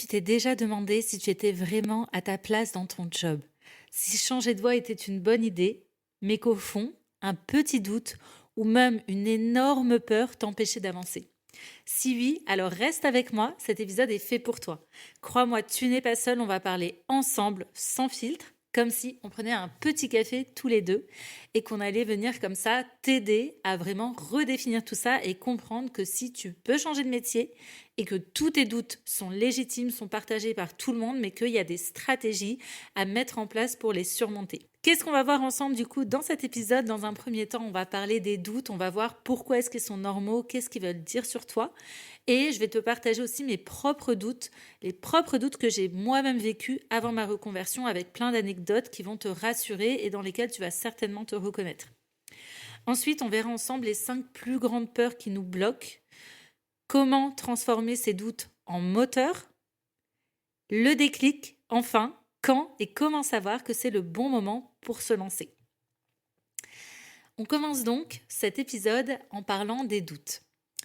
t'es déjà demandé si tu étais vraiment à ta place dans ton job, si changer de voie était une bonne idée, mais qu'au fond, un petit doute ou même une énorme peur t'empêchait d'avancer? Si oui, alors reste avec moi, cet épisode est fait pour toi. Crois-moi, tu n'es pas seul, on va parler ensemble, sans filtre, comme si on prenait un petit café tous les deux et qu'on allait venir comme ça t'aider à vraiment redéfinir tout ça et comprendre que si tu peux changer de métier et que tous tes doutes sont légitimes, sont partagés par tout le monde, mais qu'il y a des stratégies à mettre en place pour les surmonter. Qu'est-ce qu'on va voir ensemble du coup dans cet épisode? Dans un premier temps, on va parler des doutes, on va voir pourquoi est-ce qu'ils sont normaux, qu'est-ce qu'ils veulent dire sur toi. Et je vais te partager aussi mes propres doutes, les propres doutes que j'ai moi-même vécus avant ma reconversion avec plein d'anecdotes qui vont te rassurer et dans lesquelles tu vas certainement te reconnaître. Ensuite, on verra ensemble les 5 plus grandes peurs qui nous bloquent, comment transformer ces doutes en moteur, le déclic, enfin, quand et comment savoir que c'est le bon moment pour se lancer. On commence donc cet épisode en parlant des doutes.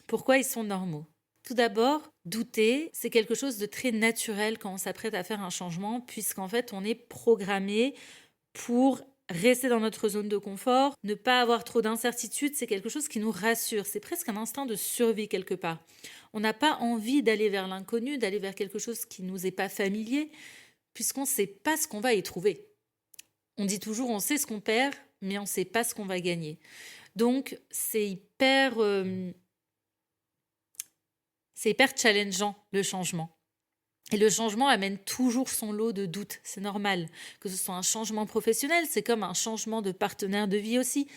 Pourquoi ils sont normaux? Tout d'abord, douter, c'est quelque chose de très naturel quand on s'apprête à faire un changement, puisqu'en fait, on est programmé pour rester dans notre zone de confort, ne pas avoir trop d'incertitudes, c'est quelque chose qui nous rassure. C'est presque un instinct de survie quelque part. On n'a pas envie d'aller vers l'inconnu, d'aller vers quelque chose qui ne nous est pas familier, puisqu'on ne sait pas ce qu'on va y trouver. On dit toujours on sait ce qu'on perd, mais on ne sait pas ce qu'on va gagner. Donc, c'est hyper challengeant, le changement. Et le changement amène toujours son lot de doutes, c'est normal. Que ce soit un changement professionnel, c'est comme un changement de partenaire de vie aussi.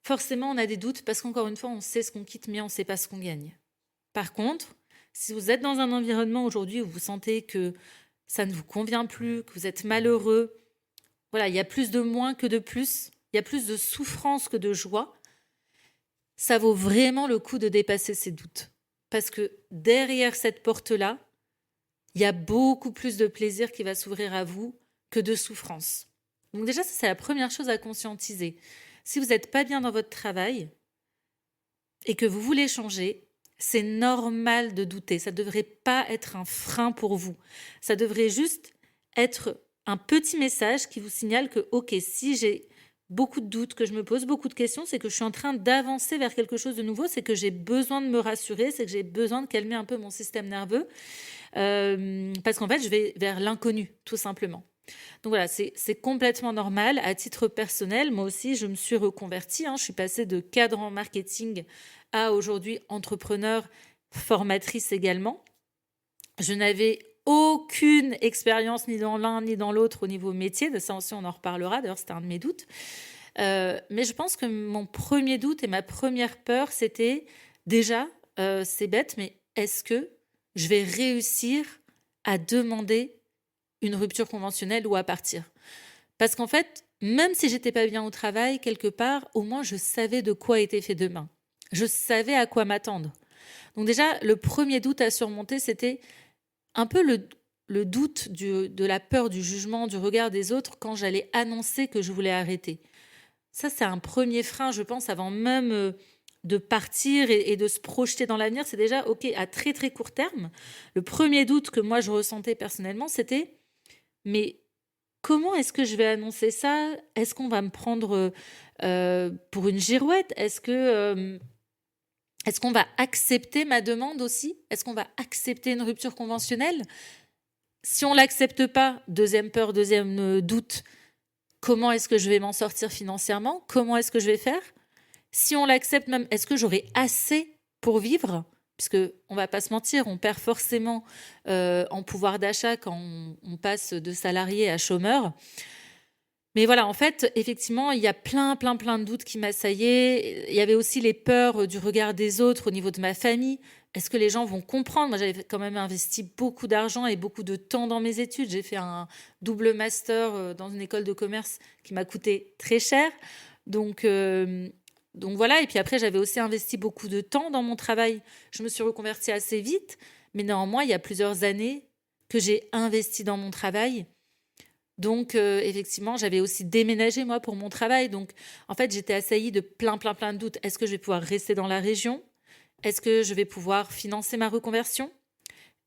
Forcément, on a des doutes parce qu'encore une fois, on sait ce qu'on quitte, mais on ne sait pas ce qu'on gagne. Par contre, si vous êtes dans un environnement aujourd'hui où vous sentez que ça ne vous convient plus, que vous êtes malheureux, voilà, il y a plus de moins que de plus, il y a plus de souffrance que de joie, ça vaut vraiment le coup de dépasser ces doutes. Parce que derrière cette porte-là, il y a beaucoup plus de plaisir qui va s'ouvrir à vous que de souffrance. Donc déjà, ça, c'est la première chose à conscientiser. Si vous n'êtes pas bien dans votre travail et que vous voulez changer, c'est normal de douter. Ça ne devrait pas être un frein pour vous. Ça devrait juste être un petit message qui vous signale que, ok, si j'ai beaucoup de doutes, que je me pose beaucoup de questions, c'est que je suis en train d'avancer vers quelque chose de nouveau, c'est que j'ai besoin de me rassurer, c'est que j'ai besoin de calmer un peu mon système nerveux, parce qu'en fait, je vais vers l'inconnu, tout simplement. Donc voilà, c'est complètement normal. À titre personnel, moi aussi, je me suis reconvertie. Je suis passée de cadre en marketing à aujourd'hui entrepreneur, formatrice également. Je n'avais aucune expérience ni dans l'un ni dans l'autre au niveau métier. De ça aussi, on en reparlera. D'ailleurs, c'était un de mes doutes. Mais je pense que mon premier doute et ma première peur, c'était déjà, c'est bête, mais est-ce que je vais réussir à demander une rupture conventionnelle ou à partir? Parce qu'en fait, même si j'étais pas bien au travail, quelque part, au moins je savais de quoi était fait demain. Je savais à quoi m'attendre. Donc déjà, le premier doute à surmonter, c'était un peu le doute de la peur du jugement, du regard des autres quand j'allais annoncer que je voulais arrêter. Ça, c'est un premier frein, je pense, avant même de partir et de se projeter dans l'avenir. C'est déjà, OK, à très très court terme. Le premier doute que moi je ressentais personnellement, c'était, mais comment est-ce que je vais annoncer ça? Est-ce qu'on va me prendre pour une girouette? Est-ce qu'on va accepter ma demande aussi? Est-ce qu'on va accepter une rupture conventionnelle? Si on ne l'accepte pas, deuxième peur, deuxième doute, comment est-ce que je vais m'en sortir financièrement? Comment est-ce que je vais faire? Si on l'accepte même, est-ce que j'aurai assez pour vivre? Puisque on va pas se mentir, on perd forcément en pouvoir d'achat quand on passe de salarié à chômeur. Mais voilà, en fait, effectivement, il y a plein de doutes qui m'assaillaient. Il y avait aussi les peurs du regard des autres au niveau de ma famille. Est-ce que les gens vont comprendre? Moi, j'avais quand même investi beaucoup d'argent et beaucoup de temps dans mes études. J'ai fait un double master dans une école de commerce qui m'a coûté très cher. Donc, euh, donc voilà. Et puis après, j'avais aussi investi beaucoup de temps dans mon travail. Je me suis reconvertie assez vite, mais néanmoins, il y a plusieurs années que j'ai investi dans mon travail. Donc, effectivement, j'avais aussi déménagé, moi, pour mon travail. Donc, en fait, j'étais assaillie de plein de doutes. Est-ce que je vais pouvoir rester dans la région? Est-ce que je vais pouvoir financer ma reconversion?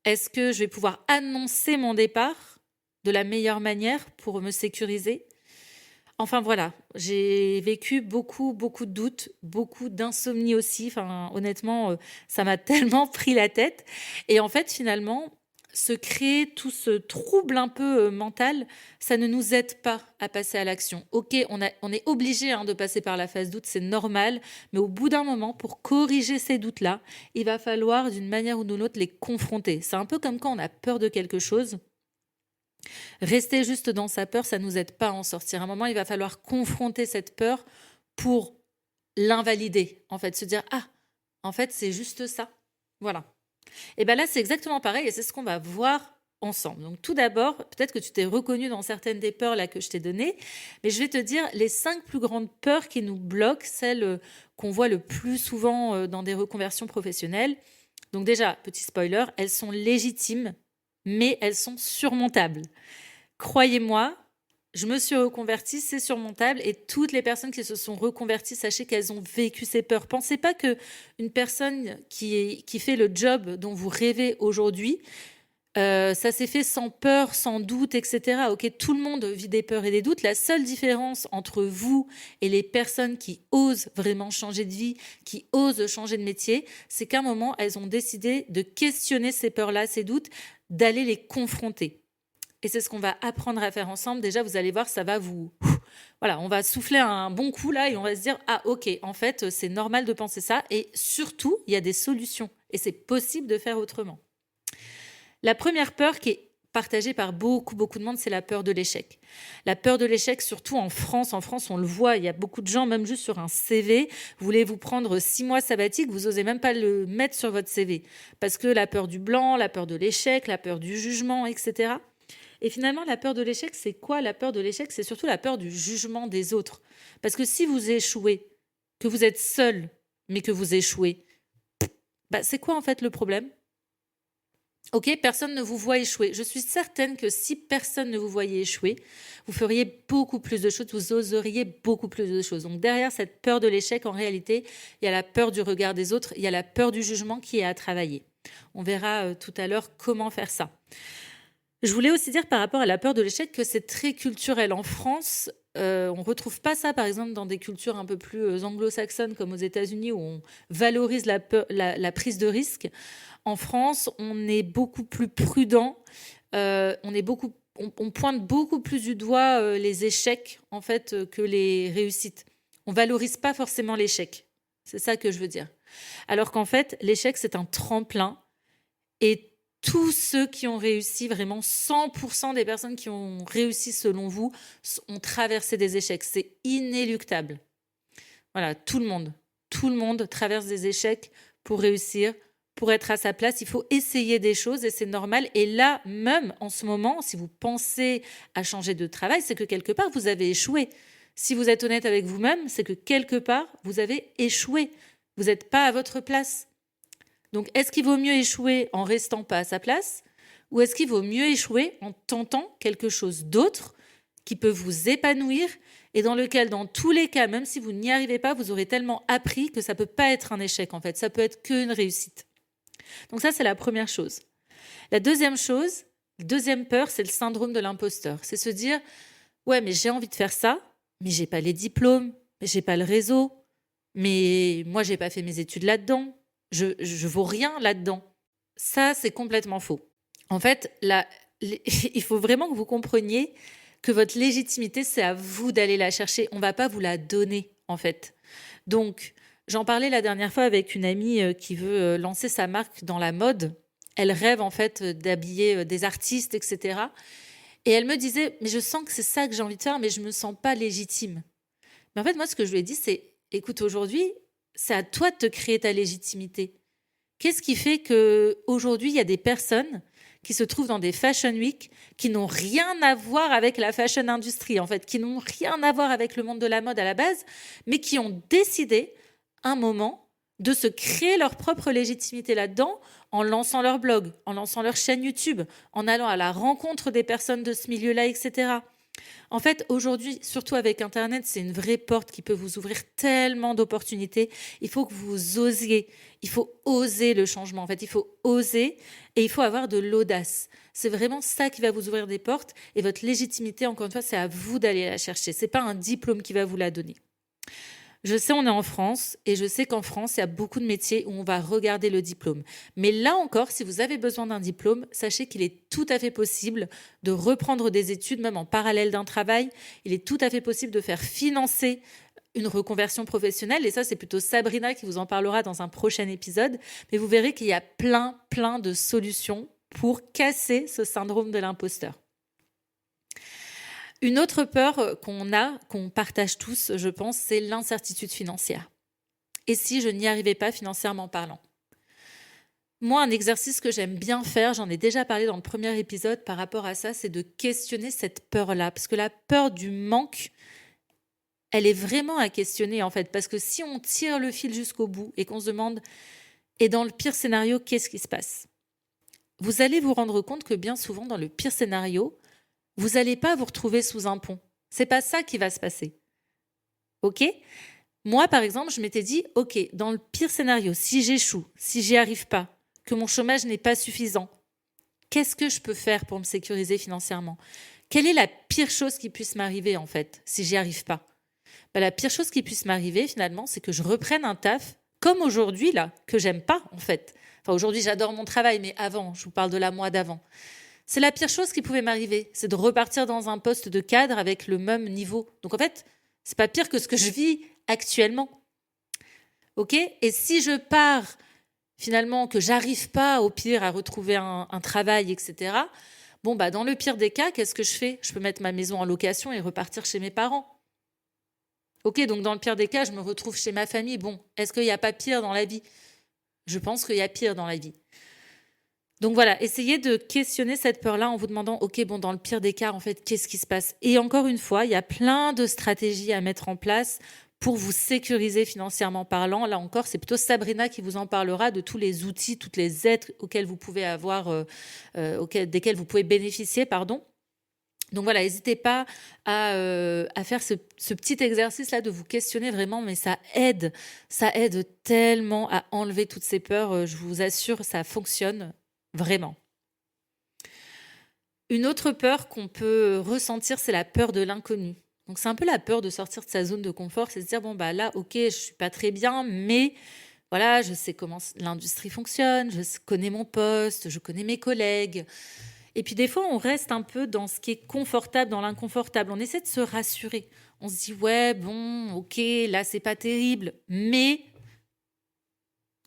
Est-ce que je vais pouvoir annoncer mon départ de la meilleure manière pour me sécuriser? Enfin voilà, j'ai vécu beaucoup, beaucoup de doutes, beaucoup d'insomnie aussi. Enfin, honnêtement, ça m'a tellement pris la tête. Et en fait, finalement, se créer tout ce trouble un peu mental, ça ne nous aide pas à passer à l'action. Ok, on est obligé de passer par la phase doute, c'est normal, mais au bout d'un moment, pour corriger ces doutes-là, il va falloir d'une manière ou d'une autre les confronter. C'est un peu comme quand on a peur de quelque chose. Rester juste dans sa peur, ça ne nous aide pas à en sortir. À un moment, il va falloir confronter cette peur pour l'invalider. En fait, se dire, ah, en fait, c'est juste ça. Voilà. Et bien là, c'est exactement pareil et c'est ce qu'on va voir ensemble. Donc tout d'abord, peut-être que tu t'es reconnu dans certaines des peurs là que je t'ai données, mais je vais te dire les 5 plus grandes peurs qui nous bloquent, celles qu'on voit le plus souvent dans des reconversions professionnelles. Donc déjà, petit spoiler, elles sont légitimes, mais elles sont surmontables. Croyez-moi, je me suis reconvertie, c'est surmontable et toutes les personnes qui se sont reconverties, sachez qu'elles ont vécu ces peurs. Pensez pas que une personne qui fait le job dont vous rêvez aujourd'hui, ça s'est fait sans peur, sans doute, etc. Ok, tout le monde vit des peurs et des doutes. La seule différence entre vous et les personnes qui osent vraiment changer de vie, qui osent changer de métier, c'est qu'à un moment, elles ont décidé de questionner ces peurs-là, ces doutes, d'aller les confronter. Et c'est ce qu'on va apprendre à faire ensemble. Déjà, vous allez voir, ça va vous... Voilà, on va souffler un bon coup là et on va se dire, ah ok, en fait, c'est normal de penser ça. Et surtout, il y a des solutions. Et c'est possible de faire autrement. La première peur qui est partagée par beaucoup, beaucoup de monde, c'est la peur de l'échec. La peur de l'échec, surtout en France. En France, on le voit, il y a beaucoup de gens, même juste sur un CV, vous voulez vous prendre 6 mois sabbatiques, vous n'osez même pas le mettre sur votre CV. Parce que la peur du blanc, la peur de l'échec, la peur du jugement, etc. Et finalement, la peur de l'échec, c'est quoi? La peur de l'échec, c'est surtout la peur du jugement des autres. Parce que si vous échouez, que vous êtes seul, mais que vous échouez, c'est quoi en fait le problème? Ok, personne ne vous voit échouer. Je suis certaine que si personne ne vous voyait échouer, vous feriez beaucoup plus de choses, vous oseriez beaucoup plus de choses. Donc derrière cette peur de l'échec, en réalité, il y a la peur du regard des autres, il y a la peur du jugement qui est à travailler. On verra tout à l'heure comment faire ça. Je voulais aussi dire par rapport à la peur de l'échec que c'est très culturel. En France, on ne retrouve pas ça, par exemple, dans des cultures un peu plus anglo-saxonnes comme aux États-Unis où on valorise la prise de risque. En France, on est beaucoup plus prudent, on pointe beaucoup plus du doigt les échecs en fait que les réussites. On valorise pas forcément l'échec. C'est ça que je veux dire. Alors qu'en fait, l'échec, c'est un tremplin et tous ceux qui ont réussi, vraiment 100% des personnes qui ont réussi selon vous, ont traversé des échecs. C'est inéluctable. Voilà, tout le monde traverse des échecs pour réussir, pour être à sa place. Il faut essayer des choses et c'est normal. Et là, même en ce moment, si vous pensez à changer de travail, c'est que quelque part, vous avez échoué. Si vous êtes honnête avec vous-même, c'est que quelque part, vous avez échoué. Vous n'êtes pas à votre place. Donc, est-ce qu'il vaut mieux échouer en restant pas à sa place ou est-ce qu'il vaut mieux échouer en tentant quelque chose d'autre qui peut vous épanouir et dans lequel, dans tous les cas, même si vous n'y arrivez pas, vous aurez tellement appris que ça ne peut pas être un échec en fait, ça peut être qu'une réussite. Donc ça, c'est la première chose. La deuxième chose, la deuxième peur, c'est le syndrome de l'imposteur. C'est se dire, ouais, mais j'ai envie de faire ça, mais j'ai pas les diplômes, mais j'ai pas le réseau, mais moi, j'ai pas fait mes études là-dedans. Je vaux rien là-dedans. Ça, c'est complètement faux. En fait, il faut vraiment que vous compreniez que votre légitimité, c'est à vous d'aller la chercher. On ne va pas vous la donner, en fait. Donc, j'en parlais la dernière fois avec une amie qui veut lancer sa marque dans la mode. Elle rêve, en fait, d'habiller des artistes, etc. Et elle me disait, mais je sens que c'est ça que j'ai envie de faire, mais je ne me sens pas légitime. Mais en fait, moi, ce que je lui ai dit, c'est, écoute, aujourd'hui, c'est à toi de te créer ta légitimité. Qu'est-ce qui fait qu'aujourd'hui, il y a des personnes qui se trouvent dans des fashion week qui n'ont rien à voir avec la fashion industrie, en fait, qui n'ont rien à voir avec le monde de la mode à la base, mais qui ont décidé, un moment, de se créer leur propre légitimité là-dedans en lançant leur blog, en lançant leur chaîne YouTube, en allant à la rencontre des personnes de ce milieu-là, etc. En fait, aujourd'hui, surtout avec Internet, c'est une vraie porte qui peut vous ouvrir tellement d'opportunités. Il faut que vous osiez. Il faut oser le changement. En fait, il faut oser et il faut avoir de l'audace. C'est vraiment ça qui va vous ouvrir des portes. Et votre légitimité, encore une fois, c'est à vous d'aller la chercher. C'est pas un diplôme qui va vous la donner. Je sais, on est en France et je sais qu'en France, il y a beaucoup de métiers où on va regarder le diplôme. Mais là encore, si vous avez besoin d'un diplôme, sachez qu'il est tout à fait possible de reprendre des études, même en parallèle d'un travail. Il est tout à fait possible de faire financer une reconversion professionnelle. Et ça, c'est plutôt Sabrina qui vous en parlera dans un prochain épisode. Mais vous verrez qu'il y a plein de solutions pour casser ce syndrome de l'imposteur. Une autre peur qu'on partage tous, je pense, c'est l'incertitude financière. Et si je n'y arrivais pas financièrement parlant? Moi, un exercice que j'aime bien faire, j'en ai déjà parlé dans le premier épisode par rapport à ça, c'est de questionner cette peur-là. Parce que la peur du manque, elle est vraiment à questionner en fait. Parce que si on tire le fil jusqu'au bout et qu'on se demande, et dans le pire scénario, qu'est-ce qui se passe? Vous allez vous rendre compte que bien souvent, dans le pire scénario, vous n'allez pas vous retrouver sous un pont. C'est pas ça qui va se passer. Ok? Moi, par exemple, je m'étais dit, ok, dans le pire scénario, si j'échoue, si j'y arrive pas, que mon chômage n'est pas suffisant, qu'est-ce que je peux faire pour me sécuriser financièrement? Quelle est la pire chose qui puisse m'arriver, en fait, si j'y arrive pas? La pire chose qui puisse m'arriver, finalement, c'est que je reprenne un taf, comme aujourd'hui, là, que j'aime pas, en fait. Enfin, aujourd'hui, j'adore mon travail, mais avant, je vous parle de la moi d'avant. C'est la pire chose qui pouvait m'arriver, c'est de repartir dans un poste de cadre avec le même niveau. Donc en fait, c'est pas pire que ce que je vis actuellement. Ok? Et si je pars finalement que j'arrive pas au pire à retrouver un travail, etc. Bon dans le pire des cas, qu'est-ce que je fais? Je peux mettre ma maison en location et repartir chez mes parents. Ok, donc dans le pire des cas, je me retrouve chez ma famille. Bon, est-ce qu'il n'y a pas pire dans la vie? Je pense qu'il y a pire dans la vie. Donc voilà, essayez de questionner cette peur-là en vous demandant, ok, dans le pire des cas, en fait, qu'est-ce qui se passe? Et encore une fois, il y a plein de stratégies à mettre en place pour vous sécuriser financièrement parlant. Là encore, c'est plutôt Sabrina qui vous en parlera de tous les outils, toutes les aides auxquelles vous pouvez desquelles vous pouvez bénéficier, pardon. Donc voilà, n'hésitez pas à faire ce petit exercice-là de vous questionner vraiment, mais ça aide tellement à enlever toutes ces peurs. Je vous assure, ça fonctionne. Vraiment. Une autre peur qu'on peut ressentir, c'est la peur de l'inconnu. Donc c'est un peu la peur de sortir de sa zone de confort, c'est de se dire là, ok, je suis pas très bien, mais voilà, je sais comment l'industrie fonctionne, je connais mon poste, je connais mes collègues. Et puis des fois, on reste un peu dans ce qui est confortable, dans l'inconfortable. On essaie de se rassurer. On se dit ouais, ok, là c'est pas terrible, mais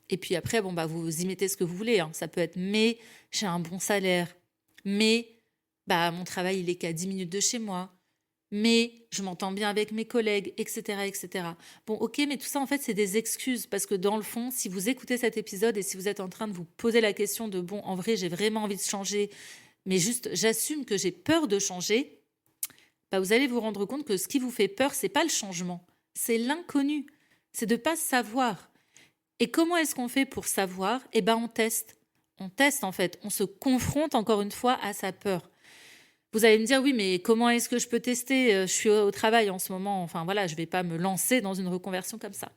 et puis après, vous y mettez ce que vous voulez. Hein. Ça peut être mais j'ai un bon salaire, mais mon travail il est qu'à 10 minutes de chez moi, mais je m'entends bien avec mes collègues, etc., etc. Bon, ok, mais tout ça en fait c'est des excuses parce que dans le fond, si vous écoutez cet épisode et si vous êtes en train de vous poser la question de en vrai j'ai vraiment envie de changer, mais juste j'assume que j'ai peur de changer, vous allez vous rendre compte que ce qui vous fait peur c'est pas le changement, c'est l'inconnu, c'est de pas savoir. Et comment est-ce qu'on fait pour savoir? On teste. On teste en fait. On se confronte encore une fois à sa peur. Vous allez me dire, oui, mais comment est-ce que je peux tester? Je suis au travail en ce moment. Enfin voilà, je ne vais pas me lancer dans une reconversion comme ça.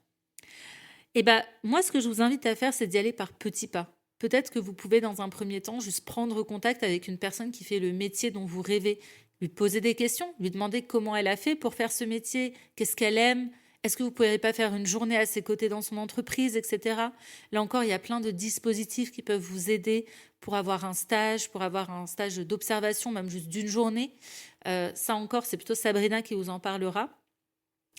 Moi, ce que je vous invite à faire, c'est d'y aller par petits pas. Peut-être que vous pouvez, dans un premier temps, juste prendre contact avec une personne qui fait le métier dont vous rêvez, lui poser des questions, lui demander comment elle a fait pour faire ce métier, qu'est-ce qu'elle aime. Est-ce que vous ne pourriez pas faire une journée à ses côtés dans son entreprise, etc. Là encore, il y a plein de dispositifs qui peuvent vous aider pour avoir un stage d'observation, même juste d'une journée. Ça encore, c'est plutôt Sabrina qui vous en parlera.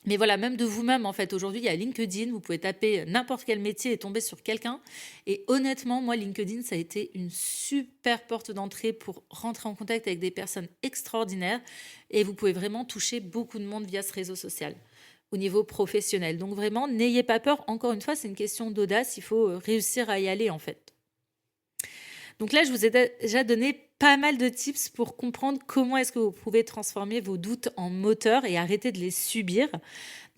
Mais voilà, même de vous-même, en fait, aujourd'hui, il y a LinkedIn, vous pouvez taper n'importe quel métier et tomber sur quelqu'un. Et honnêtement, moi, LinkedIn, ça a été une super porte d'entrée pour rentrer en contact avec des personnes extraordinaires. Et vous pouvez vraiment toucher beaucoup de monde via ce réseau social au niveau professionnel. Donc vraiment, n'ayez pas peur. Encore une fois, c'est une question d'audace. Il faut réussir à y aller, en fait. Donc là, je vous ai déjà donné pas mal de tips pour comprendre comment est-ce que vous pouvez transformer vos doutes en moteur et arrêter de les subir.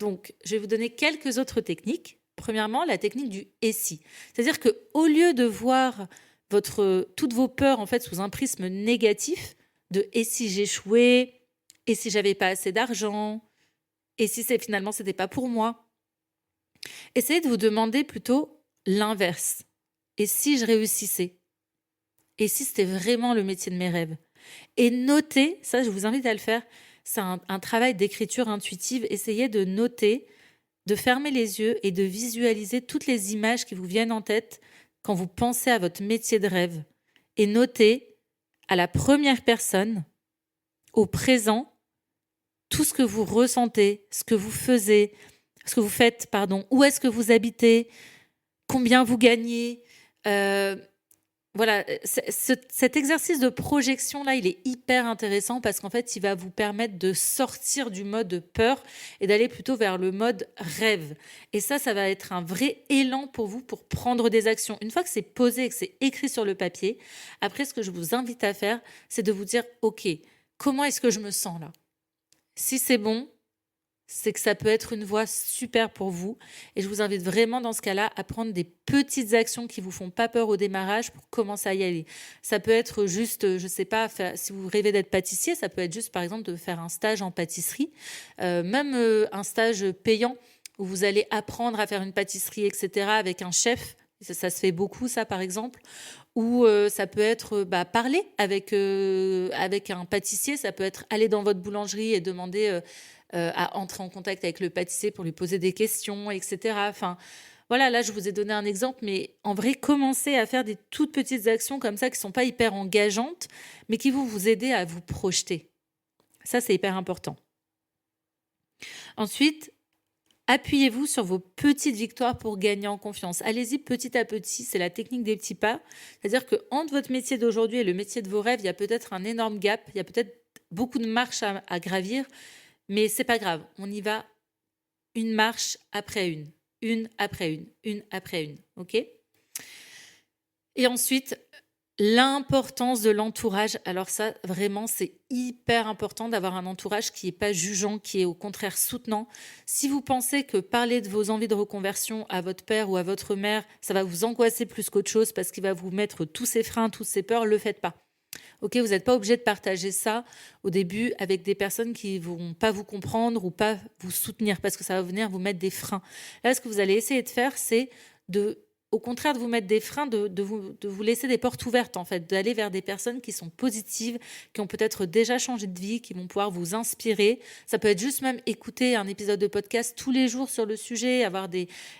Donc, je vais vous donner quelques autres techniques. Premièrement, la technique du « et si ». C'est-à-dire qu'au lieu de voir toutes vos peurs en fait sous un prisme négatif de « et si j'échouais ?» Et si j'avais pas assez d'argent? Et si finalement c'était pas pour moi? Essayez de vous demander plutôt l'inverse. Et si je réussissais? Et si c'était vraiment le métier de mes rêves? Et notez, ça je vous invite à le faire, c'est un travail d'écriture intuitive. Essayez de noter, de fermer les yeux et de visualiser toutes les images qui vous viennent en tête quand vous pensez à votre métier de rêve. Et notez à la première personne, au présent, tout ce que vous ressentez, ce que vous faites, où est-ce que vous habitez, combien vous gagnez. Voilà, cet exercice de projection-là, il est hyper intéressant parce qu'en fait, il va vous permettre de sortir du mode peur et d'aller plutôt vers le mode rêve. Et ça va être un vrai élan pour vous pour prendre des actions. Une fois que c'est posé et que c'est écrit sur le papier, après, ce que je vous invite à faire, c'est de vous dire, OK, comment est-ce que je me sens là? Si c'est bon, c'est que ça peut être une voie super pour vous. Et je vous invite vraiment dans ce cas-là à prendre des petites actions qui vous font pas peur au démarrage pour commencer à y aller. Ça peut être juste, je sais pas, si vous rêvez d'être pâtissier, ça peut être juste par exemple de faire un stage en pâtisserie, même un stage payant où vous allez apprendre à faire une pâtisserie, etc. avec un chef. Ça se fait beaucoup, ça, par exemple. Ou ça peut être parler avec un pâtissier. Ça peut être aller dans votre boulangerie et demander à entrer en contact avec le pâtissier pour lui poser des questions, etc. Enfin, voilà, là, je vous ai donné un exemple, mais en vrai, commencez à faire des toutes petites actions comme ça qui ne sont pas hyper engageantes, mais qui vont vous aider à vous projeter. Ça, c'est hyper important. Ensuite, appuyez-vous sur vos petites victoires pour gagner en confiance. Allez-y petit à petit, c'est la technique des petits pas. C'est-à-dire que entre votre métier d'aujourd'hui et le métier de vos rêves, il y a peut-être un énorme gap, il y a peut-être beaucoup de marches à gravir, mais c'est pas grave, on y va une marche après une après une après une, ok? Et ensuite, l'importance de l'entourage. Alors ça, vraiment, c'est hyper important d'avoir un entourage qui n'est pas jugeant, qui est au contraire soutenant. Si vous pensez que parler de vos envies de reconversion à votre père ou à votre mère, ça va vous angoisser plus qu'autre chose parce qu'il va vous mettre tous ces freins, toutes ces peurs, ne le faites pas. Ok, vous n'êtes pas obligé de partager ça au début avec des personnes qui ne vont pas vous comprendre ou pas vous soutenir parce que ça va venir vous mettre des freins. Là, ce que vous allez essayer de faire, c'est au contraire de vous mettre des freins, de vous laisser des portes ouvertes, en fait, d'aller vers des personnes qui sont positives, qui ont peut-être déjà changé de vie, qui vont pouvoir vous inspirer. Ça peut être juste même écouter un épisode de podcast tous les jours sur le sujet,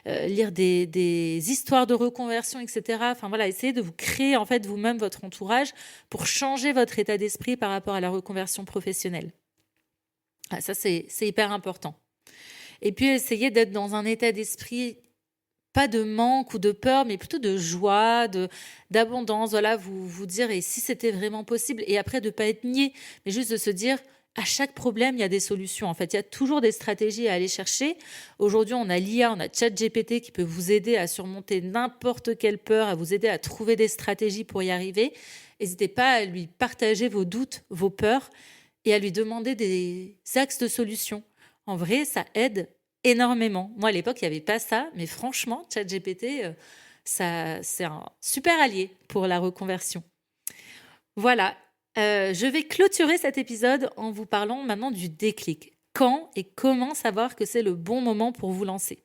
lire des histoires de reconversion, etc. Enfin voilà, essayez de vous créer en fait vous-même votre entourage pour changer votre état d'esprit par rapport à la reconversion professionnelle. Ah, ça, c'est hyper important. Et puis, essayez d'être dans un état d'esprit pas de manque ou de peur, mais plutôt de joie, d'abondance. Voilà, vous dire, et si c'était vraiment possible, et après de ne pas être niais, mais juste de se dire, à chaque problème, il y a des solutions. En fait, il y a toujours des stratégies à aller chercher. Aujourd'hui, on a l'IA, on a ChatGPT qui peut vous aider à surmonter n'importe quelle peur, à vous aider à trouver des stratégies pour y arriver. N'hésitez pas à lui partager vos doutes, vos peurs, et à lui demander des axes de solutions. En vrai, ça aide énormément. Moi, à l'époque, il n'y avait pas ça, mais franchement, ChatGPT, c'est un super allié pour la reconversion. Voilà, je vais clôturer cet épisode en vous parlant maintenant du déclic. Quand et comment savoir que c'est le bon moment pour vous lancer?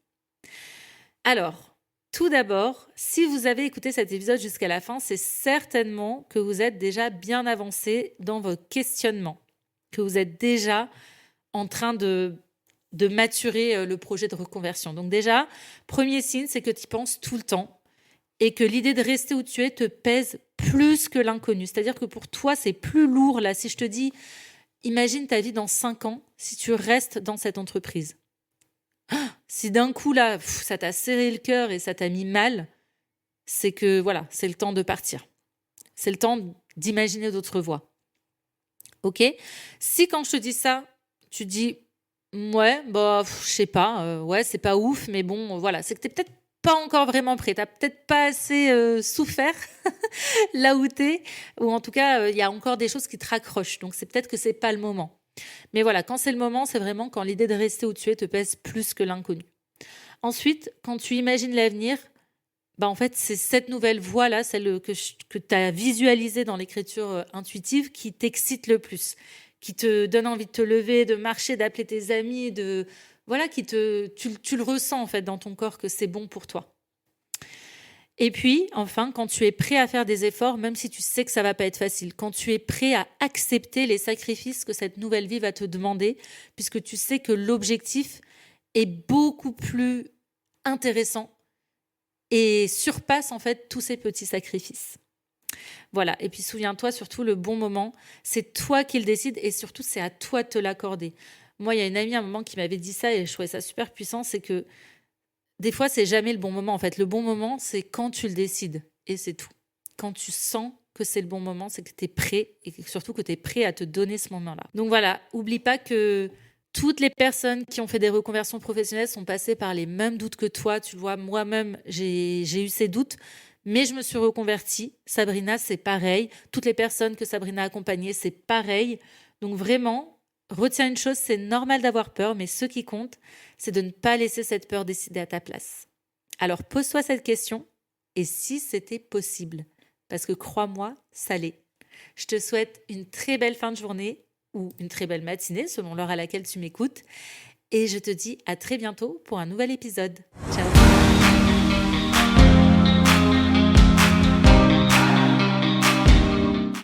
Alors, tout d'abord, si vous avez écouté cet épisode jusqu'à la fin, c'est certainement que vous êtes déjà bien avancé dans vos questionnements, que vous êtes déjà en train de maturer le projet de reconversion. Donc déjà, premier signe, c'est que tu y penses tout le temps et que l'idée de rester où tu es te pèse plus que l'inconnu. C'est-à-dire que pour toi, c'est plus lourd. Là, si je te dis, imagine ta vie dans 5 ans si tu restes dans cette entreprise. Si d'un coup, là, ça t'a serré le cœur et ça t'a mis mal, c'est que voilà, c'est le temps de partir. C'est le temps d'imaginer d'autres voies. Ok? Si quand je te dis ça, tu dis ouais, je sais pas, ouais, c'est pas ouf, mais bon, voilà, c'est que t'es peut-être pas encore vraiment prêt, t'as peut-être pas assez souffert là où t'es, ou en tout cas, il y a encore des choses qui te raccrochent, donc c'est peut-être que c'est pas le moment. Mais voilà, quand c'est le moment, c'est vraiment quand l'idée de rester où tu es te pèse plus que l'inconnu. Ensuite, quand tu imagines l'avenir, en fait, c'est cette nouvelle voie-là, celle que tu as visualisée dans l'écriture intuitive, qui t'excite le plus, qui te donne envie de te lever, de marcher, d'appeler tes amis, voilà, tu le ressens en fait dans ton corps que c'est bon pour toi. Et puis, enfin, quand tu es prêt à faire des efforts, même si tu sais que ça va pas être facile, quand tu es prêt à accepter les sacrifices que cette nouvelle vie va te demander, puisque tu sais que l'objectif est beaucoup plus intéressant et surpasse en fait tous ces petits sacrifices. Voilà, et puis souviens-toi surtout, le bon moment, c'est toi qui le décides et surtout c'est à toi de te l'accorder. Moi, il y a une amie à un moment qui m'avait dit ça et je trouvais ça super puissant, c'est que des fois, c'est jamais le bon moment. En fait, le bon moment, c'est quand tu le décides et c'est tout. Quand tu sens que c'est le bon moment, c'est que tu es prêt et surtout que tu es prêt à te donner ce moment-là. Donc voilà, oublie pas que toutes les personnes qui ont fait des reconversions professionnelles sont passées par les mêmes doutes que toi. Tu le vois, moi-même, j'ai eu ces doutes, mais je me suis reconvertie. Sabrina, c'est pareil. Toutes les personnes que Sabrina a accompagnées, c'est pareil. Donc vraiment, retiens une chose, c'est normal d'avoir peur, mais ce qui compte, c'est de ne pas laisser cette peur décider à ta place. Alors pose-toi cette question, et si c'était possible? Parce que crois-moi, ça l'est. Je te souhaite une très belle fin de journée ou une très belle matinée selon l'heure à laquelle tu m'écoutes. Et je te dis à très bientôt pour un nouvel épisode. Ciao!